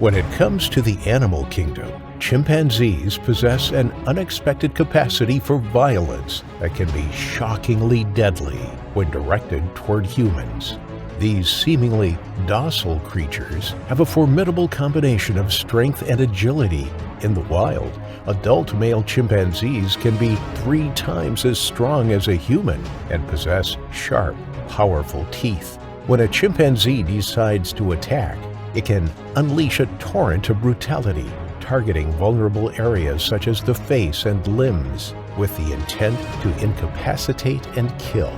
When it comes to the animal kingdom, chimpanzees possess an unexpected capacity for violence that can be shockingly deadly when directed toward humans. These seemingly docile creatures have a formidable combination of strength and agility. In the wild, adult male chimpanzees can be 3 times as strong as a human and possess sharp, powerful teeth. When a chimpanzee decides to attack, it can unleash a torrent of brutality, targeting vulnerable areas such as the face and limbs, with the intent to incapacitate and kill.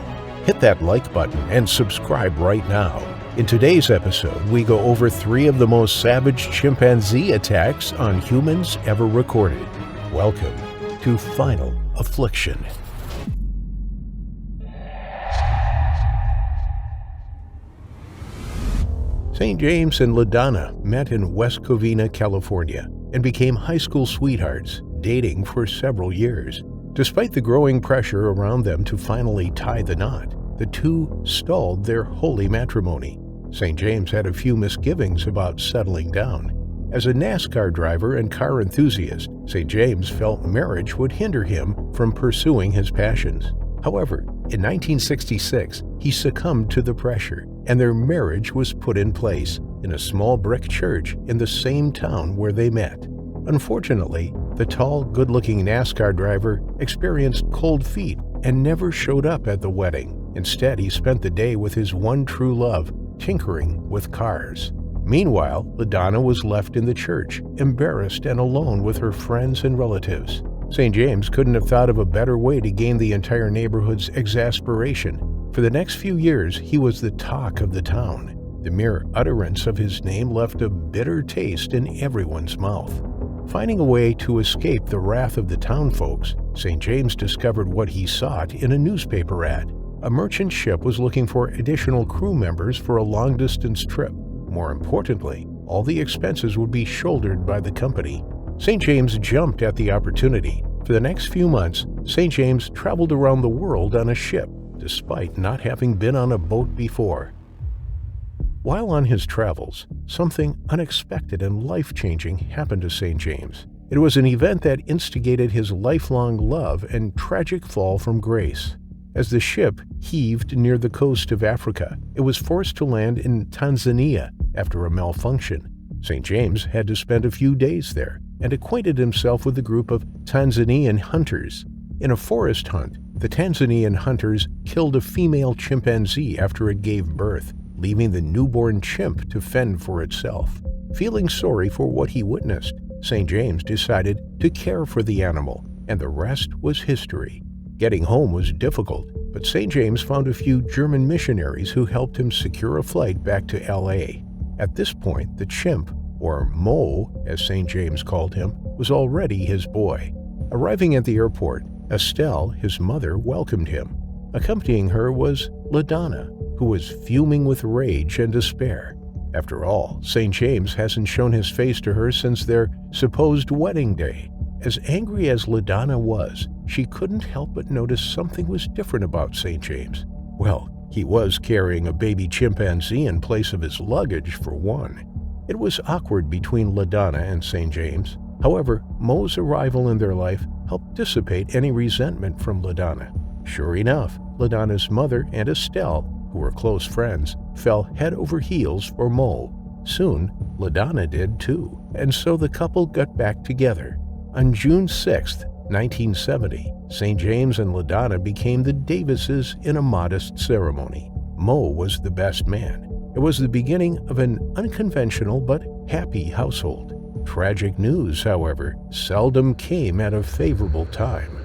Hit that like button and subscribe right now. In today's episode, we go over 3 of the most savage chimpanzee attacks on humans ever recorded. Welcome to Final Affliction. St. James and LaDonna met in West Covina, California, and became high school sweethearts, dating for several years. Despite the growing pressure around them to finally tie the knot, the two stalled their holy matrimony. St. James had a few misgivings about settling down. As a NASCAR driver and car enthusiast, St. James felt marriage would hinder him from pursuing his passions. However, in 1966, he succumbed to the pressure, and their marriage was put in place in a small brick church in the same town where they met. Unfortunately, the tall, good-looking NASCAR driver experienced cold feet and never showed up at the wedding. Instead, he spent the day with his one true love, tinkering with cars. Meanwhile, LaDonna was left in the church, embarrassed and alone with her friends and relatives. St. James couldn't have thought of a better way to gain the entire neighborhood's exasperation. For the next few years, he was the talk of the town. The mere utterance of his name left a bitter taste in everyone's mouth. Finding a way to escape the wrath of the town folks, St. James discovered what he sought in a newspaper ad. A merchant ship was looking for additional crew members for a long-distance trip. More importantly, all the expenses would be shouldered by the company. St. James jumped at the opportunity. For the next few months, St. James traveled around the world on a ship, despite not having been on a boat before. While on his travels, something unexpected and life-changing happened to St. James. It was an event that instigated his lifelong love and tragic fall from grace. As the ship heaved near the coast of Africa, it was forced to land in Tanzania after a malfunction. St. James had to spend a few days there and acquainted himself with a group of Tanzanian hunters. In a forest hunt, the Tanzanian hunters killed a female chimpanzee after it gave birth, leaving the newborn chimp to fend for itself. Feeling sorry for what he witnessed, St. James decided to care for the animal, and the rest was history. Getting home was difficult, but St. James found a few German missionaries who helped him secure a flight back to LA. At this point, the chimp, or Mo, as St. James called him, was already his boy. Arriving at the airport, Estelle, his mother, welcomed him. Accompanying her was LaDonna, who was fuming with rage and despair. After all, St. James hasn't shown his face to her since their supposed wedding day. As angry as LaDonna was, she couldn't help but notice something was different about St. James. Well, he was carrying a baby chimpanzee in place of his luggage, for one. It was awkward between LaDonna and St. James. However, Mo's arrival in their life helped dissipate any resentment from LaDonna. Sure enough, LaDonna's mother and Estelle, who were close friends, fell head over heels for Mo. Soon, LaDonna did too, and so the couple got back together. On June 6, 1970, St. James and LaDonna became the Davises in a modest ceremony. Mo was the best man. It was the beginning of an unconventional but happy household. Tragic news, however, seldom came at a favorable time.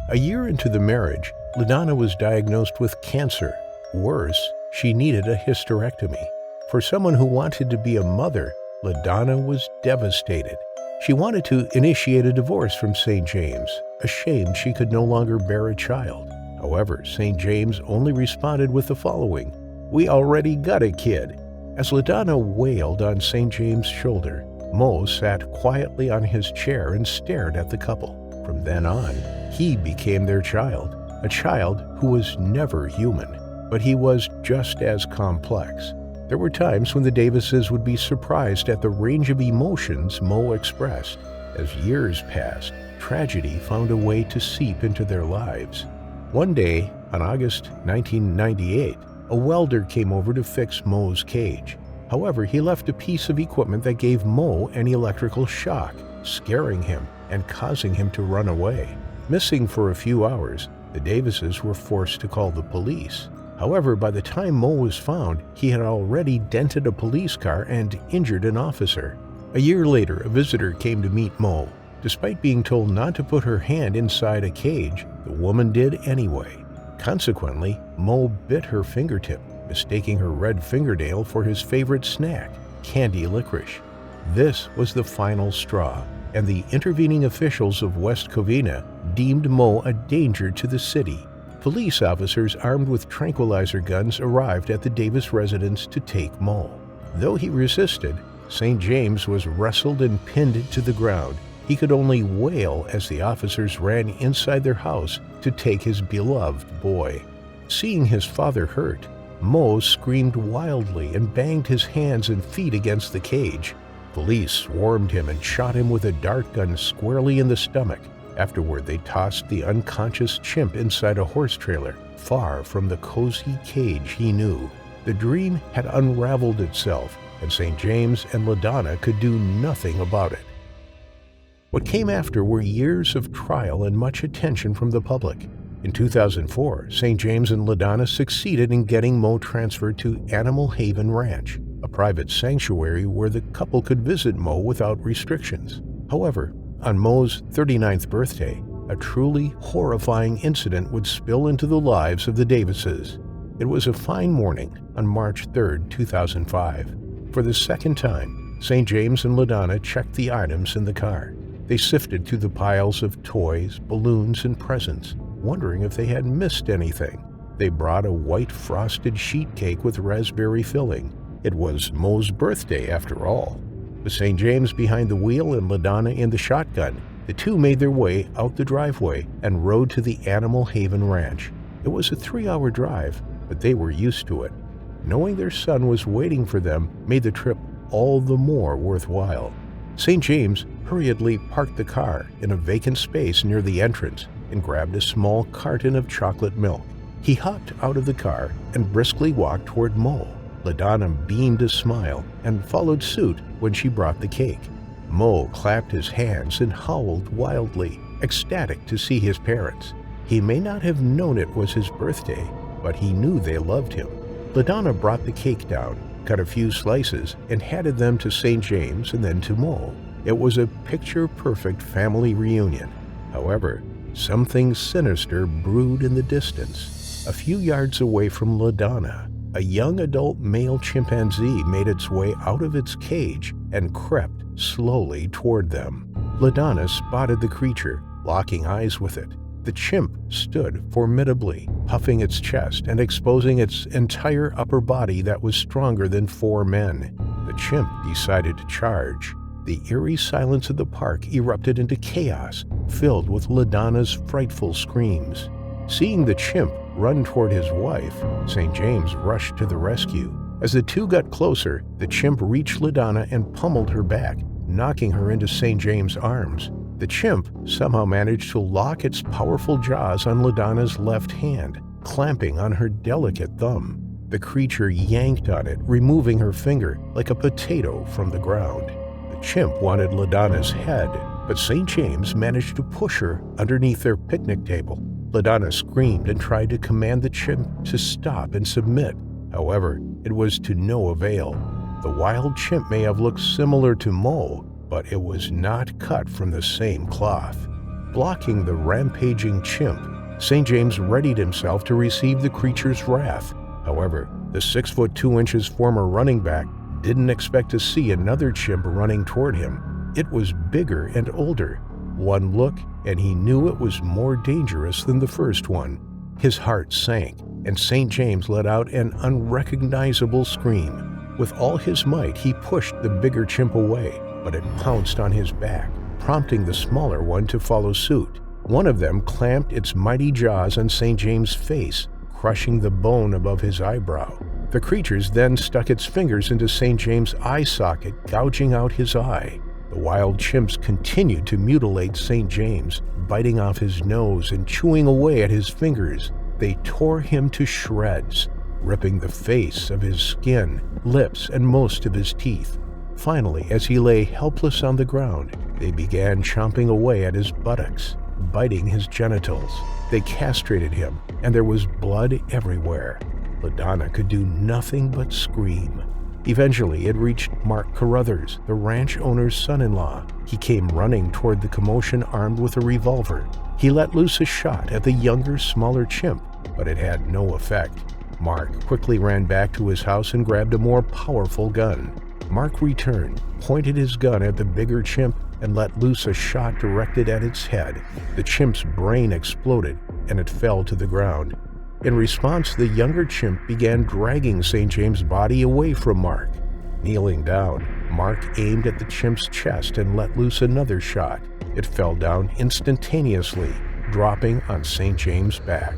A year into the marriage, LaDonna was diagnosed with cancer. Worse, she needed a hysterectomy. For someone who wanted to be a mother, LaDonna was devastated. She wanted to initiate a divorce from St. James, ashamed she could no longer bear a child. However, St. James only responded with the following: "We already got a kid." As LaDonna wailed on St. James' shoulder, Mo sat quietly on his chair and stared at the couple. From then on, he became their child, a child who was never human, but he was just as complex. There were times when the Davises would be surprised at the range of emotions Mo expressed. As years passed, tragedy found a way to seep into their lives. One day, on August 1998, a welder came over to fix Mo's cage. However, he left a piece of equipment that gave Mo an electrical shock, scaring him and causing him to run away. Missing for a few hours, the Davises were forced to call the police. However, by the time Mo was found, he had already dented a police car and injured an officer. A year later, a visitor came to meet Mo. Despite being told not to put her hand inside a cage, the woman did anyway. Consequently, Mo bit her fingertip, mistaking her red fingernail for his favorite snack, candy licorice. This was the final straw, and the intervening officials of West Covina deemed Mo a danger to the city. Police officers armed with tranquilizer guns arrived at the Davis residence to take Mo. Though he resisted, St. James was wrestled and pinned to the ground. He could only wail as the officers ran inside their house to take his beloved boy. Seeing his father hurt, Mo screamed wildly and banged his hands and feet against the cage. Police swarmed him and shot him with a dart gun squarely in the stomach. Afterward, they tossed the unconscious Chimp inside a horse trailer, far from the cozy cage he knew. The dream had unraveled itself, and St. James and LaDonna could do nothing about it. What came after were years of trial and much attention from the public. In 2004, St. James and LaDonna succeeded in getting Mo transferred to Animal Haven Ranch, a private sanctuary where the couple could visit Mo without restrictions. However, on Mo's 39th birthday, a truly horrifying incident would spill into the lives of the Davises. It was a fine morning on March 3, 2005. For the second time, St. James and LaDonna checked the items in the car. They sifted through the piles of toys, balloons, and presents, wondering if they had missed anything. They brought a white frosted sheet cake with raspberry filling. It was Mo's birthday after all. With St. James behind the wheel and LaDonna in the shotgun, the two made their way out the driveway and rode to the Animal Haven Ranch. It was a 3-hour drive, but they were used to it. Knowing their son was waiting for them made the trip all the more worthwhile. St. James hurriedly parked the car in a vacant space near the entrance and grabbed a small carton of chocolate milk. He hopped out of the car and briskly walked toward Mo. LaDonna beamed a smile and followed suit when she brought the cake. Mo clapped his hands and howled wildly, ecstatic to see his parents. He may not have known it was his birthday, but he knew they loved him. LaDonna brought the cake down, cut a few slices, and handed them to St. James and then to Mo. It was a picture-perfect family reunion. However, something sinister brewed in the distance. A few yards away from LaDonna, a young adult male chimpanzee made its way out of its cage and crept slowly toward them. LaDonna spotted the creature, locking eyes with it. The chimp stood formidably, puffing its chest and exposing its entire upper body that was stronger than 4 men. The chimp decided to charge. The eerie silence of the park erupted into chaos, filled with LaDonna's frightful screams. Seeing the chimp run toward his wife, St. James rushed to the rescue. As the two got closer, the chimp reached LaDonna and pummeled her back, knocking her into St. James' arms. The chimp somehow managed to lock its powerful jaws on LaDonna's left hand, clamping on her delicate thumb. The creature yanked on it, removing her finger like a potato from the ground. The chimp wanted LaDonna's head, but St. James managed to push her underneath their picnic table. LaDonna screamed and tried to command the chimp to stop and submit. However, it was to no avail. The wild chimp may have looked similar to Mo, but it was not cut from the same cloth. Blocking the rampaging chimp, St. James readied himself to receive the creature's wrath. However, the 6'2" former running back didn't expect to see another chimp running toward him. It was bigger and older. One look, and he knew it was more dangerous than the first one. His heart sank, and St. James let out an unrecognizable scream. With all his might, he pushed the bigger chimp away, but it pounced on his back, prompting the smaller one to follow suit. One of them clamped its mighty jaws on St. James' face, crushing the bone above his eyebrow. The creatures then stuck its fingers into St. James' eye socket, gouging out his eye. The wild chimps continued to mutilate St. James, biting off his nose and chewing away at his fingers. They tore him to shreds, ripping the face of his skin, lips, and most of his teeth. Finally, as he lay helpless on the ground, they began chomping away at his buttocks, biting his genitals. They castrated him, and there was blood everywhere. LaDonna could do nothing but scream. Eventually, it reached Mark Carruthers, the ranch owner's son-in-law. He came running toward the commotion armed with a revolver. He let loose a shot at the younger, smaller chimp, but it had no effect. Mark quickly ran back to his house and grabbed a more powerful gun. Mark returned, pointed his gun at the bigger chimp, and let loose a shot directed at its head. The chimp's brain exploded, and it fell to the ground. In response, the younger chimp began dragging St. James' body away from Mark. Kneeling down, Mark aimed at the chimp's chest and let loose another shot. It fell down instantaneously, dropping on St. James' back.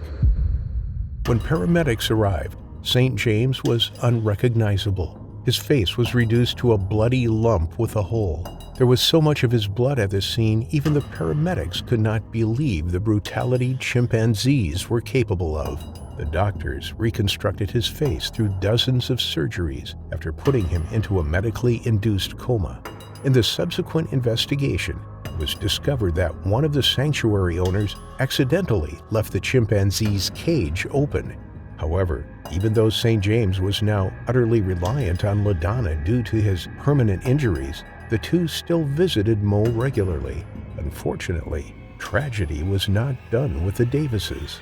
When paramedics arrived, St. James was unrecognizable. His face was reduced to a bloody lump with a hole. There was so much of his blood at the scene, even the paramedics could not believe the brutality chimpanzees were capable of. The doctors reconstructed his face through dozens of surgeries after putting him into a medically induced coma. In the subsequent investigation, it was discovered that one of the sanctuary owners accidentally left the chimpanzee's cage open. However, even though St. James was now utterly reliant on LaDonna due to his permanent injuries, the two still visited Mo regularly. Unfortunately, tragedy was not done with the Davises.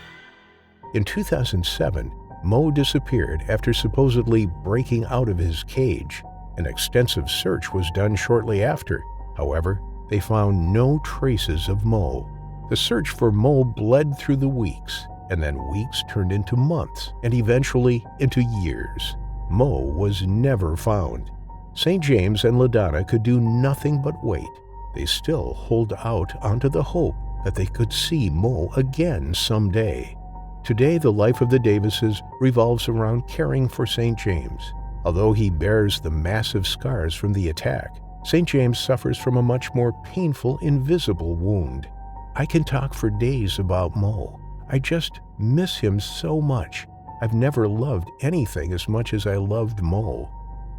In 2007, Mo disappeared after supposedly breaking out of his cage. An extensive search was done shortly after. However, they found no traces of Mo. The search for Mo bled through the weeks, and then weeks turned into months, and eventually into years. Mo was never found. St. James and LaDonna could do nothing but wait. They still hold out onto the hope that they could see Mo again someday. Today, the life of the Davises revolves around caring for St. James. Although he bears the massive scars from the attack, St. James suffers from a much more painful, invisible wound. I can talk for days about Mo. I just miss him so much. I've never loved anything as much as I loved Mo.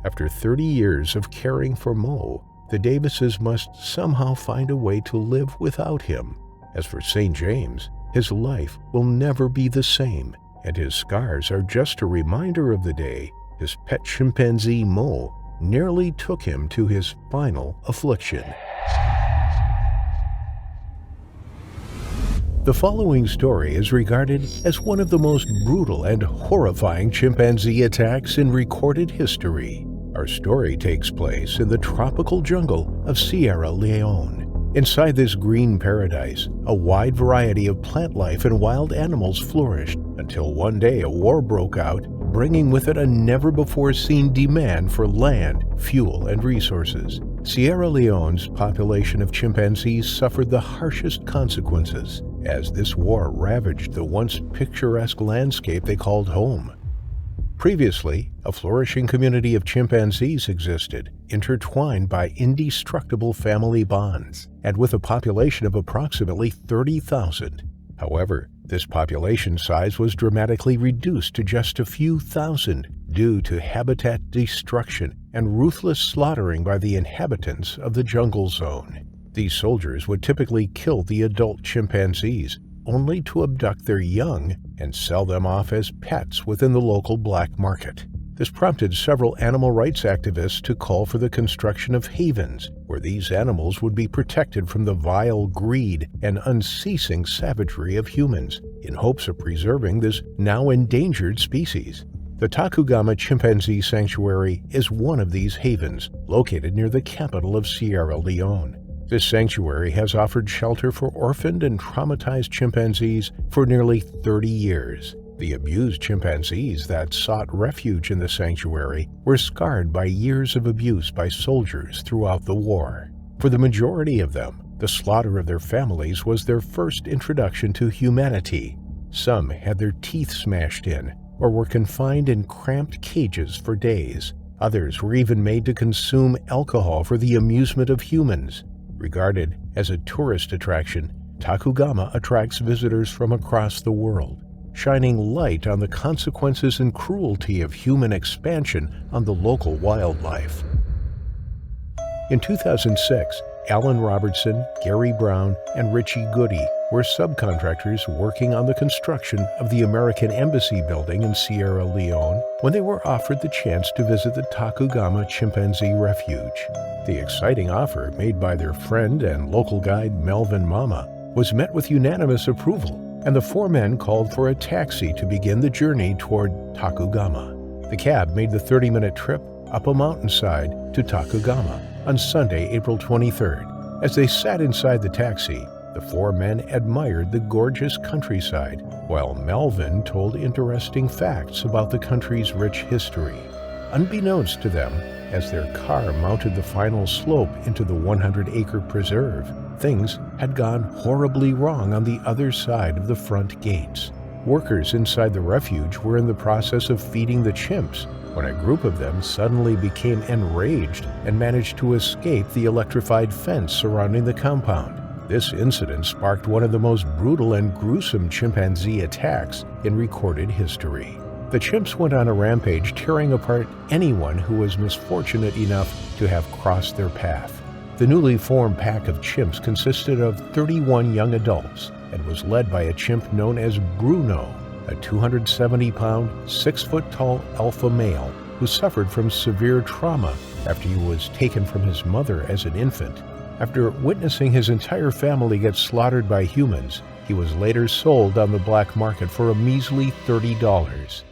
After 30 years of caring for Mo, the Davises must somehow find a way to live without him. As for St. James, his life will never be the same, and his scars are just a reminder of the day his pet chimpanzee Mo nearly took him to his final affliction. The following story is regarded as one of the most brutal and horrifying chimpanzee attacks in recorded history. Our story takes place in the tropical jungle of Sierra Leone. Inside this green paradise, a wide variety of plant life and wild animals flourished until one day a war broke out, bringing with it a never-before-seen demand for land, fuel, and resources. Sierra Leone's population of chimpanzees suffered the harshest consequences, as this war ravaged the once picturesque landscape they called home. Previously, a flourishing community of chimpanzees existed, intertwined by indestructible family bonds, and with a population of approximately 30,000. However, this population size was dramatically reduced to just a few thousand due to habitat destruction and ruthless slaughtering by the inhabitants of the jungle zone. These soldiers would typically kill the adult chimpanzees, only to abduct their young and sell them off as pets within the local black market. This prompted several animal rights activists to call for the construction of havens, where these animals would be protected from the vile greed and unceasing savagery of humans, in hopes of preserving this now endangered species. The Tacugama Chimpanzee Sanctuary is one of these havens, located near the capital of Sierra Leone. This sanctuary has offered shelter for orphaned and traumatized chimpanzees for nearly 30 years. The abused chimpanzees that sought refuge in the sanctuary were scarred by years of abuse by soldiers throughout the war. For the majority of them, the slaughter of their families was their first introduction to humanity. Some had their teeth smashed in, or were confined in cramped cages for days. Others were even made to consume alcohol for the amusement of humans. Regarded as a tourist attraction, Tacugama attracts visitors from across the world, shining light on the consequences and cruelty of human expansion on the local wildlife. In 2006, Alan Robertson, Gary Brown, and Richie Goody were subcontractors working on the construction of the American Embassy building in Sierra Leone when they were offered the chance to visit the Tacugama Chimpanzee Refuge. The exciting offer, made by their friend and local guide Melvin Mama, was met with unanimous approval, and the four men called for a taxi to begin the journey toward Tacugama. The cab made the 30-minute trip up a mountainside to Tacugama on Sunday, April 23rd. As they sat inside the taxi, the four men admired the gorgeous countryside, while Melvin told interesting facts about the country's rich history. Unbeknownst to them, as their car mounted the final slope into the 100-acre preserve, things had gone horribly wrong on the other side of the front gates. Workers inside the refuge were in the process of feeding the chimps when a group of them suddenly became enraged and managed to escape the electrified fence surrounding the compound. This incident sparked one of the most brutal and gruesome chimpanzee attacks in recorded history. The chimps went on a rampage, tearing apart anyone who was misfortunate enough to have crossed their path. The newly formed pack of chimps consisted of 31 young adults and was led by a chimp known as Bruno, a 270-pound, 6-foot-tall alpha male who suffered from severe trauma after he was taken from his mother as an infant. After witnessing his entire family get slaughtered by humans, he was later sold on the black market for a measly $30.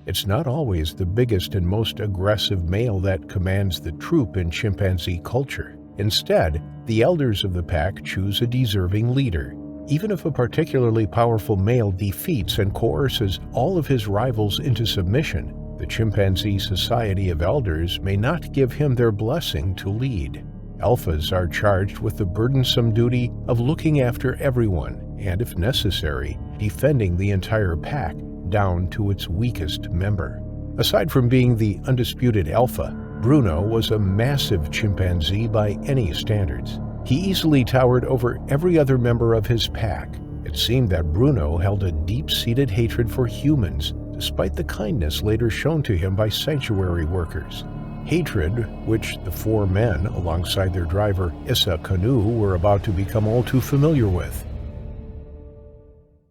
It's not always the biggest and most aggressive male that commands the troop in chimpanzee culture. Instead, the elders of the pack choose a deserving leader. Even if a particularly powerful male defeats and coerces all of his rivals into submission, the Chimpanzee Society of Elders may not give him their blessing to lead. Alphas are charged with the burdensome duty of looking after everyone and, if necessary, defending the entire pack down to its weakest member. Aside from being the undisputed alpha, Bruno was a massive chimpanzee by any standards. He easily towered over every other member of his pack. It seemed that Bruno held a deep-seated hatred for humans, despite the kindness later shown to him by sanctuary workers. Hatred which the four men, alongside their driver Issa Canoe, were about to become all too familiar with.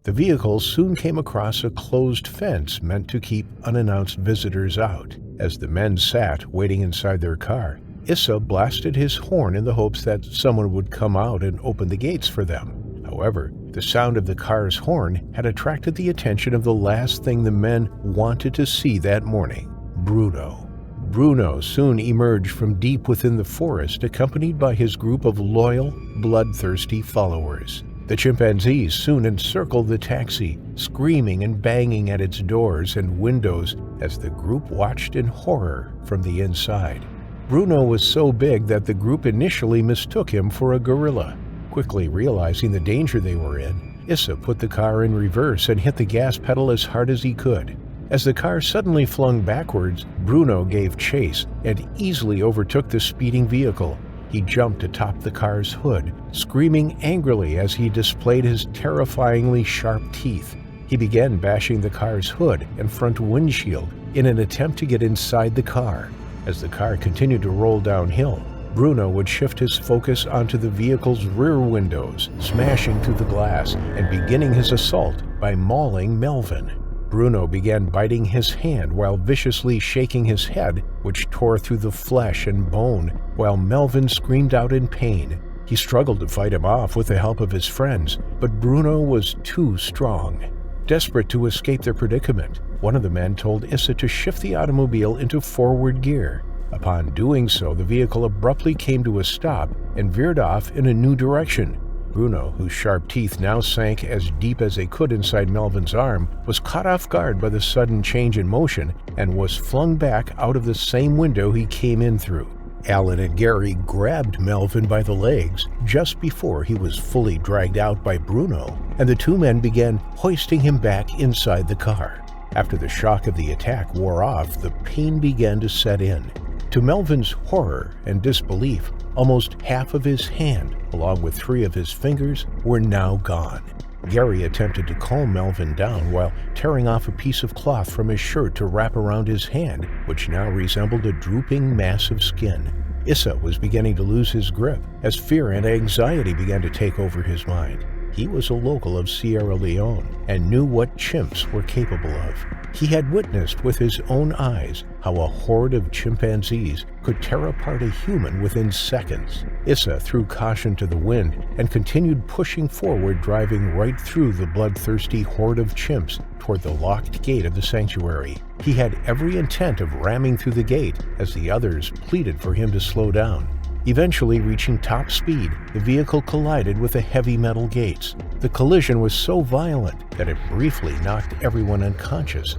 The vehicle soon came across a closed fence meant to keep unannounced visitors out. As the men sat waiting inside their car, Issa blasted his horn in the hopes that someone would come out and open the gates for them. However, the sound of the car's horn had attracted the attention of the last thing the men wanted to see that morning: Bruno. Bruno soon emerged from deep within the forest, accompanied by his group of loyal, bloodthirsty followers. The chimpanzees soon encircled the taxi, screaming and banging at its doors and windows as the group watched in horror from the inside. Bruno was so big that the group initially mistook him for a gorilla. Quickly realizing the danger they were in, Issa put the car in reverse and hit the gas pedal as hard as he could. As the car suddenly flung backwards, Bruno gave chase and easily overtook the speeding vehicle. He jumped atop the car's hood, screaming angrily as he displayed his terrifyingly sharp teeth. He began bashing the car's hood and front windshield in an attempt to get inside the car. As the car continued to roll downhill, Bruno would shift his focus onto the vehicle's rear windows, smashing through the glass and beginning his assault by mauling Melvin. Bruno began biting his hand while viciously shaking his head, which tore through the flesh and bone, while Melvin screamed out in pain. He struggled to fight him off with the help of his friends, but Bruno was too strong. Desperate to escape their predicament, one of the men told Issa to shift the automobile into forward gear. Upon doing so, the vehicle abruptly came to a stop and veered off in a new direction. Bruno, whose sharp teeth now sank as deep as they could inside Melvin's arm, was caught off guard by the sudden change in motion and was flung back out of the same window he came in through. Alan and Gary grabbed Melvin by the legs just before he was fully dragged out by Bruno, and the two men began hoisting him back inside the car. After the shock of the attack wore off, the pain began to set in. To Melvin's horror and disbelief, almost half of his hand, along with 3 of his fingers, were now gone. Gary attempted to calm Melvin down while tearing off a piece of cloth from his shirt to wrap around his hand, which now resembled a drooping mass of skin. Issa was beginning to lose his grip as fear and anxiety began to take over his mind. He was a local of Sierra Leone and knew what chimps were capable of. He had witnessed with his own eyes how a horde of chimpanzees could tear apart a human within seconds. Issa threw caution to the wind and continued pushing forward, driving right through the bloodthirsty horde of chimps toward the locked gate of the sanctuary. He had every intent of ramming through the gate as the others pleaded for him to slow down. Eventually reaching top speed, the vehicle collided with the heavy metal gates. The collision was so violent that it briefly knocked everyone unconscious.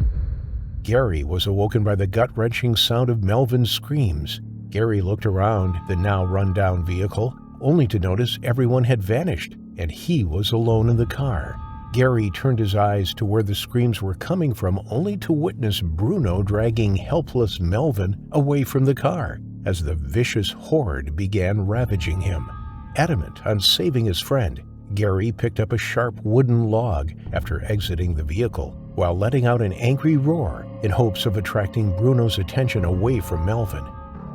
Gary was awoken by the gut-wrenching sound of Melvin's screams. Gary looked around the now run-down vehicle, only to notice everyone had vanished, and he was alone in the car. Gary turned his eyes to where the screams were coming from, only to witness Bruno dragging helpless Melvin away from the car as the vicious horde began ravaging him. Adamant on saving his friend, Gary picked up a sharp wooden log after exiting the vehicle, while letting out an angry roar in hopes of attracting Bruno's attention away from Melvin.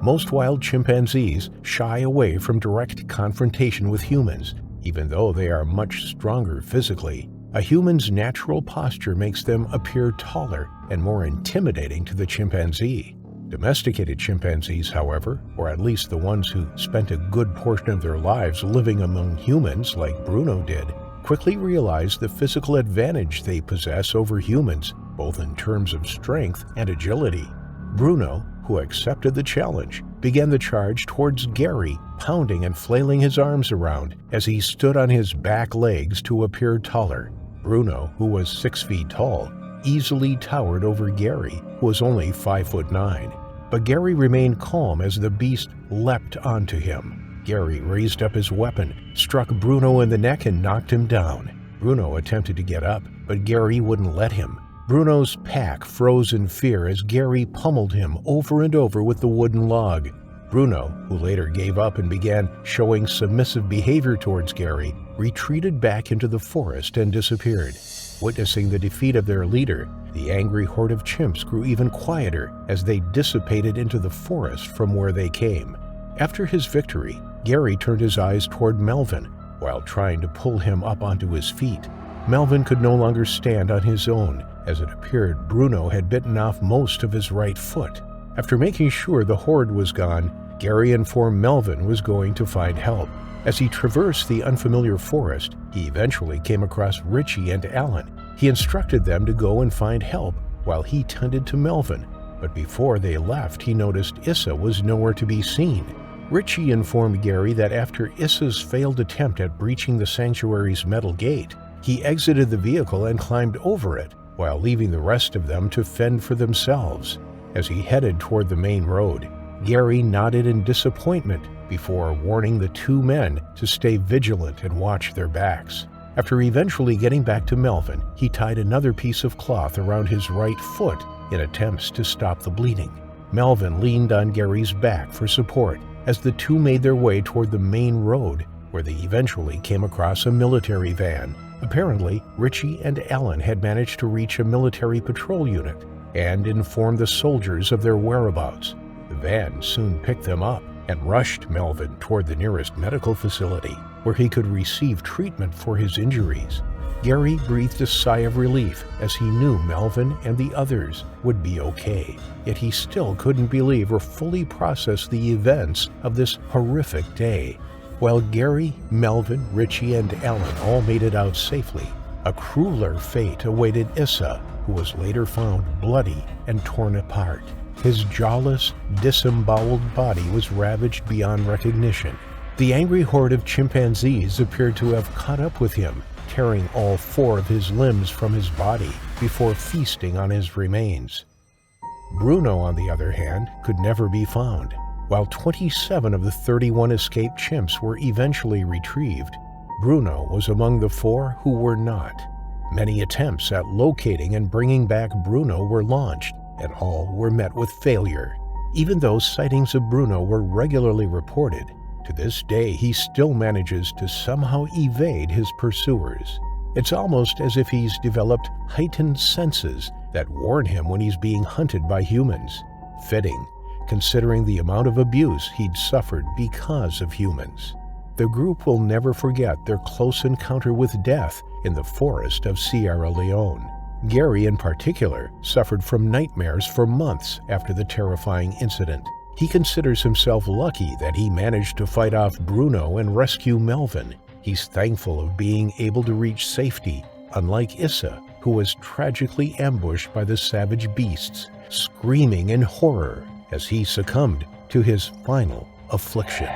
Most wild chimpanzees shy away from direct confrontation with humans, even though they are much stronger physically. A human's natural posture makes them appear taller and more intimidating to the chimpanzee. Domesticated chimpanzees, however, or at least the ones who spent a good portion of their lives living among humans like Bruno did, quickly realize the physical advantage they possess over humans, both in terms of strength and agility. Bruno, who accepted the challenge, began the charge towards Gary, pounding and flailing his arms around as he stood on his back legs to appear taller. Bruno, who was 6 feet tall, easily towered over Gary, who was only 5'9". But Gary remained calm as the beast leapt onto him. Gary raised up his weapon, struck Bruno in the neck and knocked him down. Bruno attempted to get up, but Gary wouldn't let him. Bruno's pack froze in fear as Gary pummeled him over and over with the wooden log. Bruno, who later gave up and began showing submissive behavior towards Gary, retreated back into the forest and disappeared. Witnessing the defeat of their leader, the angry horde of chimps grew even quieter as they dissipated into the forest from where they came. After his victory, Gary turned his eyes toward Melvin while trying to pull him up onto his feet. Melvin could no longer stand on his own, as it appeared Bruno had bitten off most of his right foot. After making sure the horde was gone, Gary informed Melvin was going to find help. As he traversed the unfamiliar forest, he eventually came across Richie and Alan. He instructed them to go and find help while he tended to Melvin, but before they left, he noticed Issa was nowhere to be seen. Richie informed Gary that after Issa's failed attempt at breaching the sanctuary's metal gate, he exited the vehicle and climbed over it, while leaving the rest of them to fend for themselves. As he headed toward the main road, Gary nodded in disappointment before warning the 2 men to stay vigilant and watch their backs. After eventually getting back to Melvin, he tied another piece of cloth around his right foot in attempts to stop the bleeding. Melvin leaned on Gary's back for support as the 2 made their way toward the main road, where they eventually came across a military van. Apparently, Richie and Alan had managed to reach a military patrol unit and informed the soldiers of their whereabouts. The van soon picked them up and rushed Melvin toward the nearest medical facility, where he could receive treatment for his injuries. Gary breathed a sigh of relief as he knew Melvin and the others would be okay, yet he still couldn't believe or fully process the events of this horrific day. While Gary, Melvin, Richie, and Alan all made it out safely, a crueler fate awaited Issa, who was later found bloody and torn apart. His jawless, disemboweled body was ravaged beyond recognition. The angry horde of chimpanzees appeared to have caught up with him, tearing all 4 of his limbs from his body before feasting on his remains. Bruno, on the other hand, could never be found. While 27 of the 31 escaped chimps were eventually retrieved, Bruno was among the 4 who were not. Many attempts at locating and bringing back Bruno were launched, and all were met with failure. Even though sightings of Bruno were regularly reported, to this day he still manages to somehow evade his pursuers. It's almost as if he's developed heightened senses that warn him when he's being hunted by humans. Fitting, considering the amount of abuse he'd suffered because of humans. The group will never forget their close encounter with death in the forest of Sierra Leone. Gary, in particular, suffered from nightmares for months after the terrifying incident. He considers himself lucky that he managed to fight off Bruno and rescue Melvin. He's thankful of being able to reach safety, unlike Issa, who was tragically ambushed by the savage beasts, screaming in horror as he succumbed to his final affliction.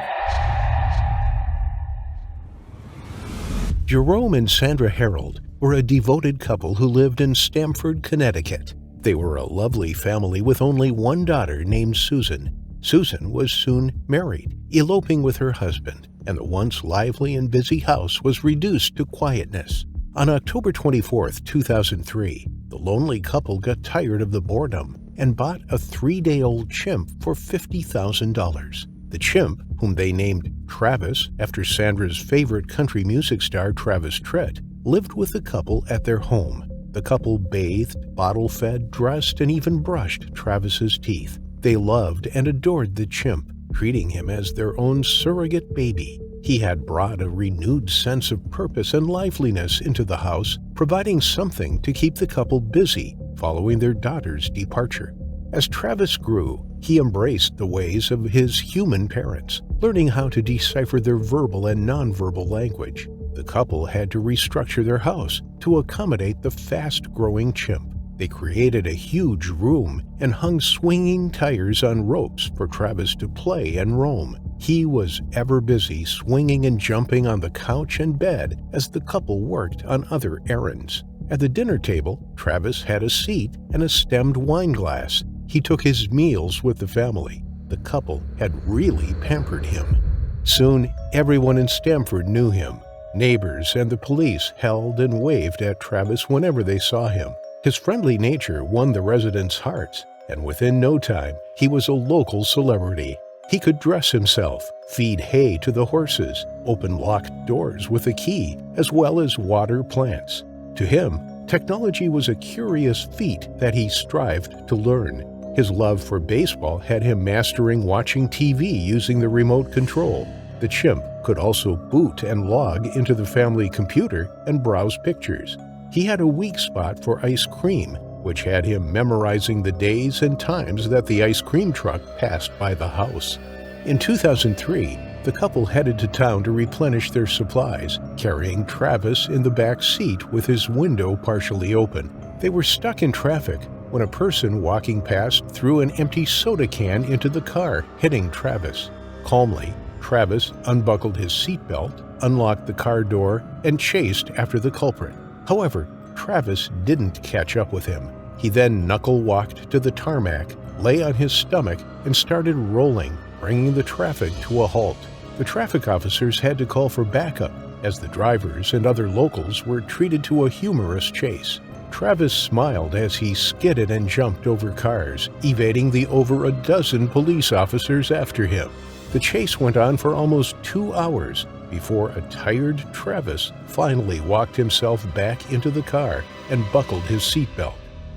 Jerome and Sandra Harold were a devoted couple who lived in Stamford, Connecticut. They were a lovely family with only one daughter named Susan. Susan was soon married, eloping with her husband, and the once lively and busy house was reduced to quietness. On October 24, 2003, the lonely couple got tired of the boredom and bought a 3-day-old chimp for $50,000. The chimp, whom they named Travis after Sandra's favorite country music star Travis Tritt, lived with the couple at their home. The couple bathed, bottle-fed, dressed, and even brushed Travis's teeth. They loved and adored the chimp, treating him as their own surrogate baby. He had brought a renewed sense of purpose and liveliness into the house, providing something to keep the couple busy following their daughter's departure. As Travis grew, he embraced the ways of his human parents, learning how to decipher their verbal and nonverbal language. The couple had to restructure their house to accommodate the fast-growing chimp. They created a huge room and hung swinging tires on ropes for Travis to play and roam. He was ever busy swinging and jumping on the couch and bed as the couple worked on other errands. At the dinner table, Travis had a seat and a stemmed wine glass. He took his meals with the family. The couple had really pampered him. Soon, everyone in Stamford knew him. Neighbors and the police held and waved at Travis whenever they saw him. His friendly nature won the residents' hearts, and within no time, he was a local celebrity. He could dress himself, feed hay to the horses, open locked doors with a key, as well as water plants. To him, technology was a curious feat that he strived to learn. His love for baseball had him mastering watching TV using the remote control. The chimp could also boot and log into the family computer and browse pictures. He had a weak spot for ice cream, which had him memorizing the days and times that the ice cream truck passed by the house. In 2003, the couple headed to town to replenish their supplies, carrying Travis in the back seat with his window partially open. They were stuck in traffic when a person walking past threw an empty soda can into the car, hitting Travis. Calmly, Travis unbuckled his seatbelt, unlocked the car door, and chased after the culprit. However, Travis didn't catch up with him. He then knuckle-walked to the tarmac, lay on his stomach, and started rolling, bringing the traffic to a halt. The traffic officers had to call for backup, as the drivers and other locals were treated to a humorous chase. Travis smiled as he skidded and jumped over cars, evading the over a dozen police officers after him. The chase went on for almost 2 hours before a tired Travis finally walked himself back into the car and buckled his seatbelt.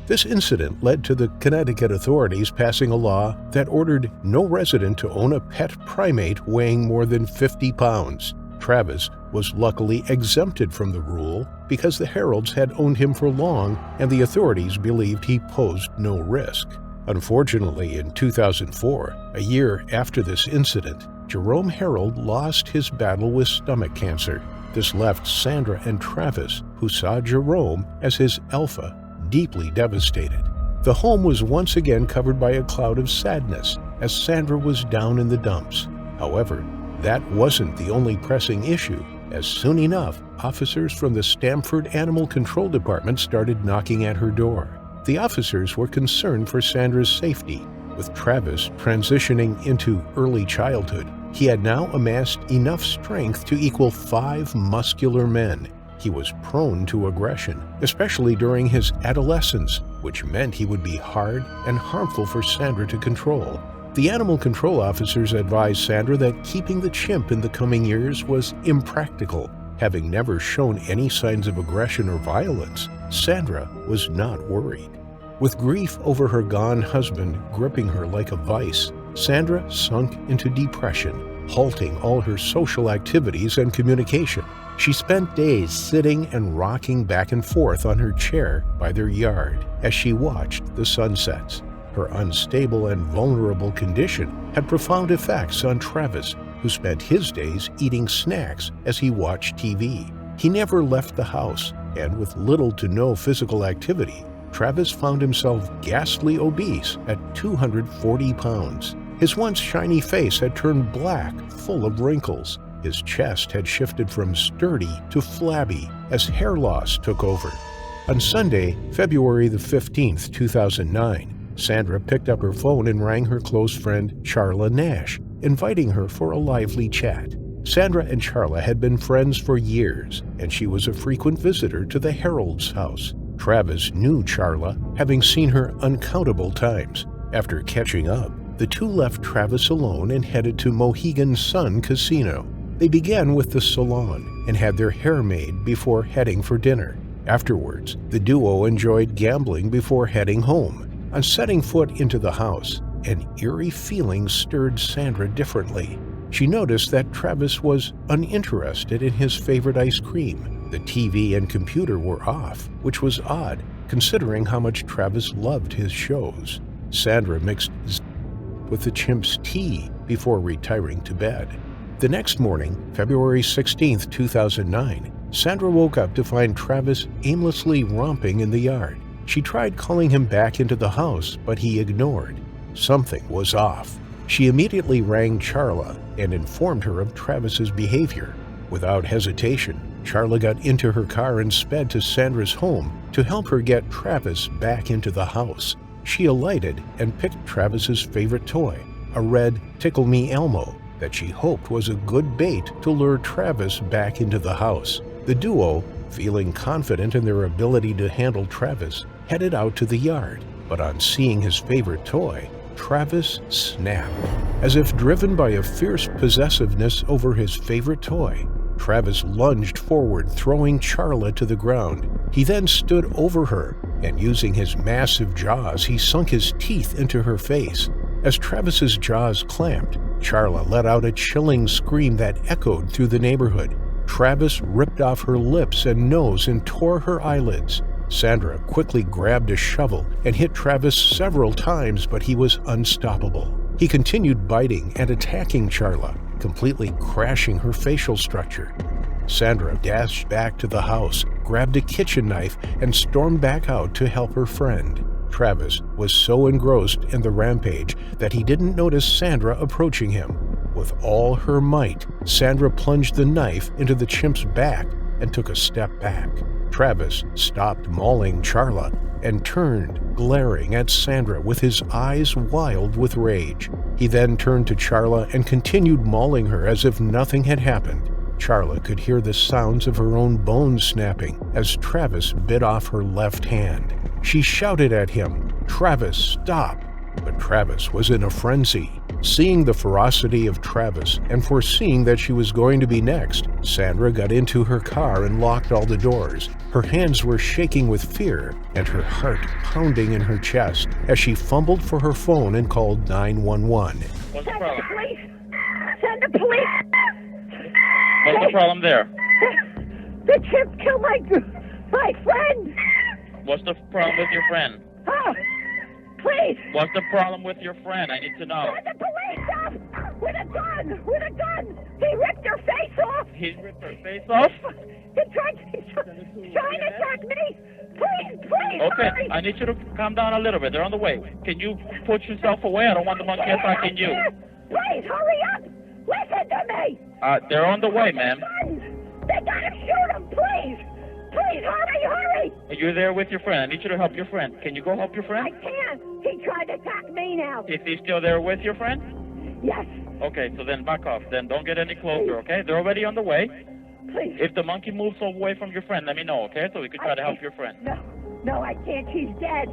This incident led to the Connecticut authorities passing a law that ordered no resident to own a pet primate weighing more than 50 pounds. Travis was luckily exempted from the rule because the Heralds had owned him for long and the authorities believed he posed no risk. Unfortunately, in 2004, a year after this incident, Jerome Harold lost his battle with stomach cancer. This left Sandra and Travis, who saw Jerome as his alpha, deeply devastated. The home was once again covered by a cloud of sadness as Sandra was down in the dumps. However, that wasn't the only pressing issue, as soon enough, officers from the Stamford Animal Control Department started knocking at her door. The officers were concerned for Sandra's safety. With Travis transitioning into early childhood, he had now amassed enough strength to equal 5 muscular men. He was prone to aggression, especially during his adolescence, which meant he would be hard and harmful for Sandra to control. The animal control officers advised Sandra that keeping the chimp in the coming years was impractical. Having never shown any signs of aggression or violence, Sandra was not worried. With grief over her gone husband gripping her like a vice, Sandra sunk into depression, halting all her social activities and communication. She spent days sitting and rocking back and forth on her chair by their yard as she watched the sunsets. Her unstable and vulnerable condition had profound effects on Travis, who spent his days eating snacks as he watched TV. He never left the house, and with little to no physical activity, Travis found himself ghastly obese at 240 pounds. His once shiny face had turned black, full of wrinkles. His chest had shifted from sturdy to flabby as hair loss took over. On Sunday, February the 15th, 2009, Sandra picked up her phone and rang her close friend Charla Nash, inviting her for a lively chat. Sandra and Charla had been friends for years, and she was a frequent visitor to the Herald's house. Travis knew Charla, having seen her uncountable times. After catching up, the two left Travis alone and headed to Mohegan Sun Casino. They began with the salon and had their hair made before heading for dinner. Afterwards, the duo enjoyed gambling before heading home. On setting foot into the house, an eerie feeling stirred Sandra differently. She noticed that Travis was uninterested in his favorite ice cream. The TV and computer were off, which was odd, considering how much Travis loved his shows. Sandra mixed with the Chimp's tea before retiring to bed. The next morning, February 16, 2009, Sandra woke up to find Travis aimlessly romping in the yard. She tried calling him back into the house, but he ignored. Something was off. She immediately rang Charla and informed her of Travis's behavior. Without hesitation, Charla got into her car and sped to Sandra's home to help her get Travis back into the house. She alighted and picked Travis's favorite toy, a red Tickle Me Elmo, that she hoped was a good bait to lure Travis back into the house. The duo, feeling confident in their ability to handle Travis, headed out to the yard, but on seeing his favorite toy, Travis snapped. As if driven by a fierce possessiveness over his favorite toy, Travis lunged forward, throwing Charla to the ground. He then stood over her, and using his massive jaws, he sunk his teeth into her face. As Travis's jaws clamped, Charla let out a chilling scream that echoed through the neighborhood. Travis ripped off her lips and nose and tore her eyelids. Sandra quickly grabbed a shovel and hit Travis several times, but he was unstoppable. He continued biting and attacking Charla, completely crashing her facial structure. Sandra dashed back to the house, grabbed a kitchen knife, and stormed back out to help her friend. Travis was so engrossed in the rampage that he didn't notice Sandra approaching him. With all her might, Sandra plunged the knife into the chimp's back and took a step back. Travis stopped mauling Charla and turned, glaring at Sandra with his eyes wild with rage. He then turned to Charla and continued mauling her as if nothing had happened. Charla could hear the sounds of her own bones snapping as Travis bit off her left hand. She shouted at him, "Travis, stop!" But Travis was in a frenzy. Seeing the ferocity of Travis and foreseeing that she was going to be next, Sandra got into her car and locked all the doors. Her hands were shaking with fear and her heart pounding in her chest as she fumbled for her phone and called 911. What's the problem? Police! Send the police! What's the problem there? The chimp killed my friend! What's the problem with your friend? Oh, please! What's the problem with your friend? I need to know. Send the police up! With a gun! With a gun! He ripped her face off! He ripped her face off? He's trying to attack me! Please, Okay, hurry! I need you to calm down a little bit. They're on the way. Can you put yourself away? I don't want the monkey attacking you. Please, hurry up! Listen to me! They're on the way, ma'am. They gotta shoot him, please! Please, hurry! You're there with your friend. I need you to help your friend. Can you go help your I friend? can't! He tried to attack me now! Is he still there with your friend? Yes! Okay, so then back off. Then don't get any closer, okay? They're already on the way. please. If the monkey moves away from your friend, let me know, okay? So we can try to help your friend. No, I can't. She's dead.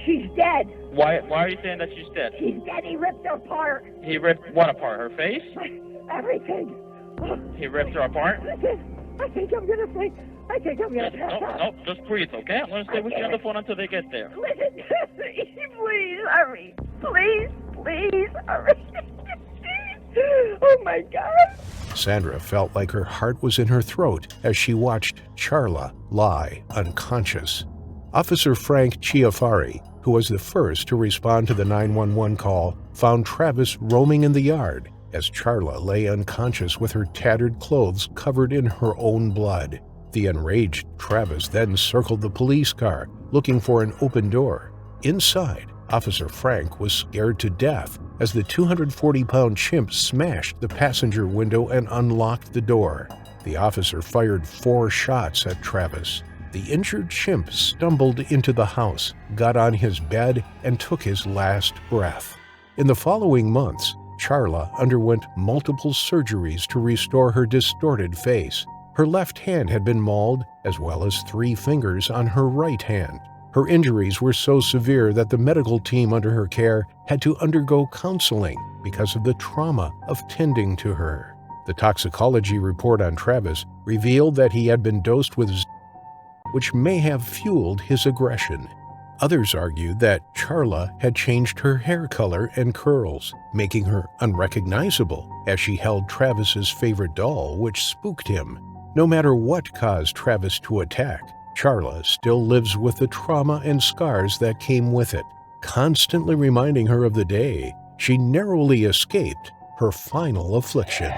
She's dead. Why are you saying that she's dead? She's dead. He ripped her apart. He ripped what apart? Her face? Everything. He ripped her apart? I think I'm gonna faint. I think I'm gonna pass out. No, just breathe, okay? I'm gonna stay with you on the phone until they get there. Listen to me. Please hurry. Please hurry. Oh my God. Sandra felt like her heart was in her throat as she watched Charla lie unconscious. Officer Frank Chiafari, who was the first to respond to the 911 call, found Travis roaming in the yard as Charla lay unconscious with her tattered clothes covered in her own blood. The enraged Travis then circled the police car, looking for an open door. Inside, Officer Frank was scared to death as the 240-pound chimp smashed the passenger window and unlocked the door. The officer fired 4 shots at Travis. The injured chimp stumbled into the house, got on his bed, and took his last breath. In the following months, Charla underwent multiple surgeries to restore her distorted face. Her left hand had been mauled, as well as 3 fingers on her right hand. Her injuries were so severe that the medical team under her care had to undergo counseling because of the trauma of tending to her. The toxicology report on Travis revealed that he had been dosed with which may have fueled his aggression. Others argued that Charla had changed her hair color and curls, making her unrecognizable as she held Travis's favorite doll, which spooked him. No matter what caused Travis to attack, Charla still lives with the trauma and scars that came with it, constantly reminding her of the day she narrowly escaped her final affliction.